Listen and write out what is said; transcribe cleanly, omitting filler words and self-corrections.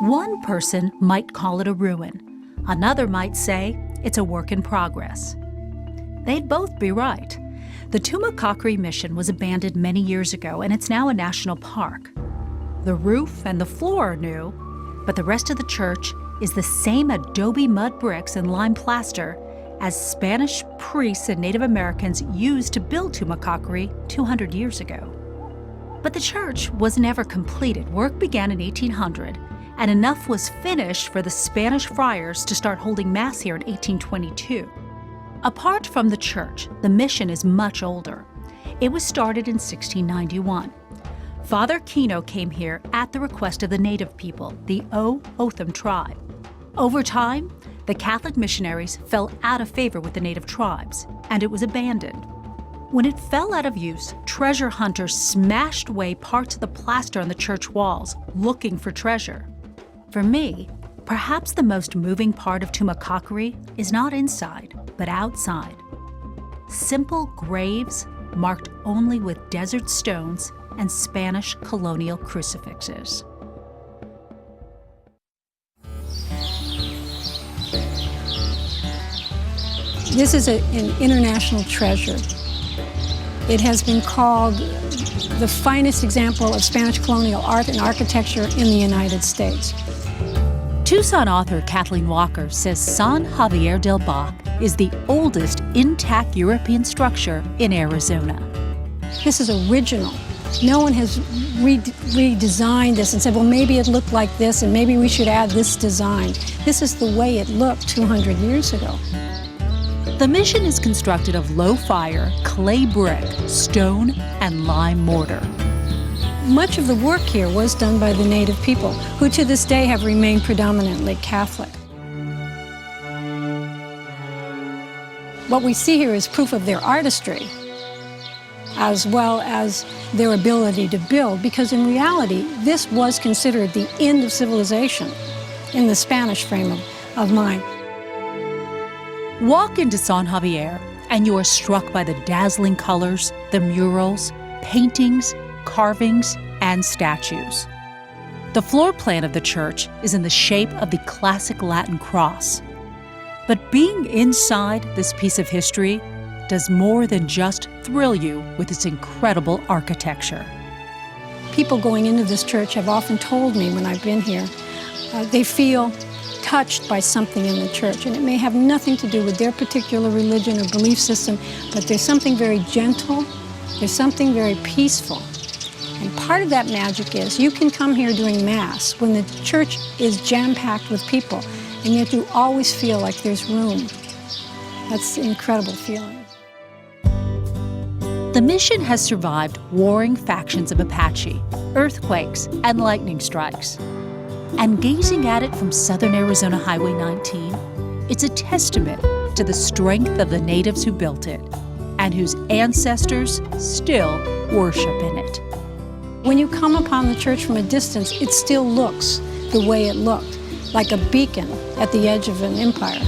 One person might call it a ruin. Another might say it's a work in progress. They'd both be right. The Tumacácori Mission was abandoned many years ago, and it's now a national park. The roof and the floor are new, but the rest of the church is the same adobe mud bricks and lime plaster as Spanish priests and Native Americans used to build Tumacácori 200 years ago. But the church was never completed. Work began in 1800, and enough was finished for the Spanish friars to start holding Mass here in 1822. Apart from the church, the mission is much older. It was started in 1691. Father Kino came here at the request of the native people, the O'Otham tribe. Over time, the Catholic missionaries fell out of favor with the native tribes, and it was abandoned. When it fell out of use, treasure hunters smashed away parts of the plaster on the church walls, looking for treasure. For me, perhaps the most moving part of Tumacácori is not inside, but outside. Simple graves marked only with desert stones and Spanish colonial crucifixes. This is an international treasure. It has been called the finest example of Spanish colonial art and architecture in the United States. Tucson author Kathleen Walker says San Javier del Bac is the oldest intact European structure in Arizona. This is original. No one has redesigned this and said, well, maybe it looked like this and maybe we should add this design. This is the way it looked 200 years ago. The mission is constructed of low-fire, clay brick, stone, and lime mortar. Much of the work here was done by the native people, who to this day have remained predominantly Catholic. What we see here is proof of their artistry, as well as their ability to build, because in reality, this was considered the end of civilization in the Spanish frame of mind. Walk into San Javier, and you are struck by the dazzling colors, the murals, paintings, carvings, and statues. The floor plan of the church is in the shape of the classic Latin cross. But being inside this piece of history does more than just thrill you with its incredible architecture. People going into this church have often told me when I've been here, they feel touched by something in the church, and it may have nothing to do with their particular religion or belief system, but there's something very gentle, there's something very peaceful. And part of that magic is you can come here during Mass when the church is jam-packed with people, and yet you always feel like there's room. That's an incredible feeling. The mission has survived warring factions of Apache, earthquakes, and lightning strikes. And gazing at it from southern Arizona Highway 19, it's a testament to the strength of the natives who built it and whose ancestors still worship in it. When you come upon the church from a distance, it still looks the way it looked, like a beacon at the edge of an empire.